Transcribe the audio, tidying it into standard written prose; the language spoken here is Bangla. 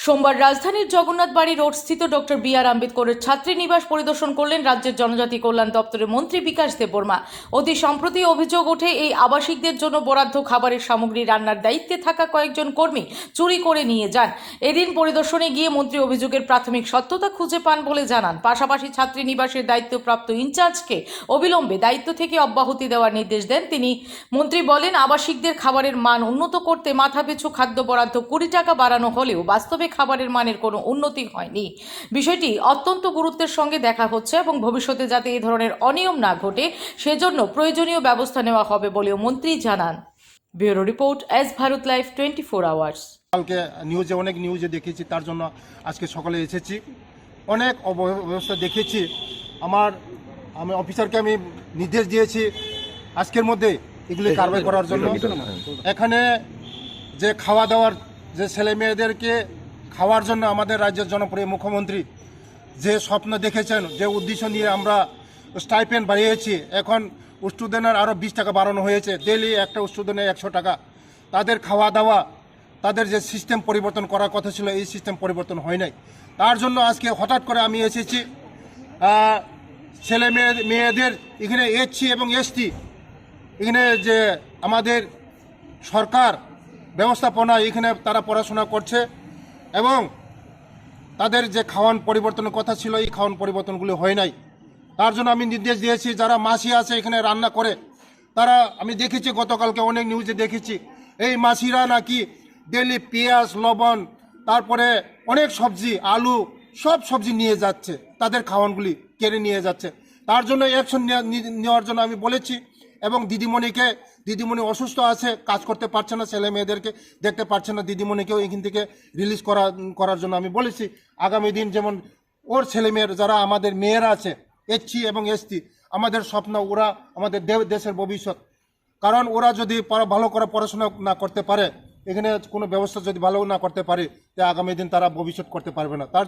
সোমবার রাজধানীর জগন্নাথ বাড়ি রোডস্থিত ডক্টর বি.আর. আম্বেদকরের ছাত্রীনিবাস পরিদর্শন করলেন রাজ্যের জনজাতি কল্যাণ দপ্তরের মন্ত্রী বিকাশ দেববর্মা। অতি সম্প্রতি অভিযোগ ওঠে এই আবাসিকদের জন্য বরাদ্দ খাবারের সামগ্রী রান্নার দায়িত্বে থাকা কয়েকজন কর্মী চুরি করে নিয়ে যান। এদিন পরিদর্শনে গিয়ে মন্ত্রী অভিযোগের প্রাথমিক সত্যতা খুঁজে পান বলে জানান। পাশাপাশি ছাত্রীনিবাসের দায়িত্বপ্রাপ্ত ইনচার্জকে অবিলম্বে দায়িত্ব থেকে অব্যাহতি দেওয়ার নির্দেশ দেন তিনি। মন্ত্রী বলেন, আবাসিকদের খাবারের মান উন্নত করতে মাথাপিছু খাদ্য বরাদ্দ 20 টাকা বাড়ানো হলেও বাস্তবে খাবারের মানের কোনো উন্নতি হয়নি। বিষয়টি অত্যন্ত গুরুত্বের সঙ্গে দেখা হচ্ছে এবং ভবিষ্যতে যাতে এই ধরনের অনিয়ম না ঘটে সেজন্য প্রয়োজনীয় ব্যবস্থা নেওয়া হবে বলেও মন্ত্রী জানান। Bureau report, S Bharat live 24 hours. কালকে অনেক নিউজে দেখেছি, তার জন্য আজকে সকালে এসেছি। অনেক অব্যবস্থা দেখেছি। আমি অফিসারকে আমি নির্দেশ দিয়েছি আজকের মধ্যে এগুলি কারবাই করার জন্য। এখানে যে খাওয়া দাওয়ার যে ছেলে মেয়েদেরকে খাওয়ার জন্য আমাদের রাজ্যের জনপ্রিয় মুখ্যমন্ত্রী যে স্বপ্ন দেখেছেন, যে উদ্দেশ্য নিয়ে আমরা স্টাইপেন্ড বাড়িয়েছি, এখন স্টুডেন্টের আরও 20 টাকা বাড়ানো হয়েছে। ডেলি একটা স্টুডেন্টের 100 টাকা। তাদের খাওয়া দাওয়া, তাদের যে সিস্টেম পরিবর্তন করার কথা ছিল, এই সিস্টেম পরিবর্তন হয় নাই। তার জন্য আজকে হঠাৎ করে আমি এসেছি। ছেলে মেয়েদের এখানে এসসি এবং এসটি, এখানে যে আমাদের সরকার ব্যবস্থাপনা, এখানে তারা পড়াশোনা করছে এবং তাদের যে খাওয়ান পরিবর্তনের কথা ছিল, এই খাওয়ান পরিবর্তনগুলো হয় নাই। তার জন্য আমি নির্দেশ দিয়েছি যারা মাসি আছে এখানে রান্না করে, তারা আমি দেখেছি গতকালকে অনেক নিউজে দেখেছি, এই মাসিরা নাকি ডেলি পেঁয়াজ, লবণ, তারপরে অনেক সবজি, আলু, সব সবজি নিয়ে যাচ্ছে, তাদের খাওয়ানগুলি কেড়ে নিয়ে যাচ্ছে। তার জন্য অ্যাকশন নেওয়ার জন্য আমি বলেছি এবং দিদিমণি অসুস্থ আছে, কাজ করতে পারছে না, ছেলে মেয়েদেরকে দেখতে পারছে না, দিদিমণিকেও এখান থেকে রিলিজ করার জন্য আমি বলেছি। আগামী দিন যেমন ওর ছেলে মেয়ের যারা আমাদের মেয়েরা আছে, এসসি এবং এসটি, আমাদের স্বপ্ন, ওরা আমাদের দেশের ভবিষ্যৎ। কারণ ওরা যদি ভালো করে পড়াশোনা না করতে পারে, এখানে কোনো ব্যবস্থা যদি ভালো না করতে পারে, আগামী দিন তারা ভবিষ্যৎ করতে পারবে না। তার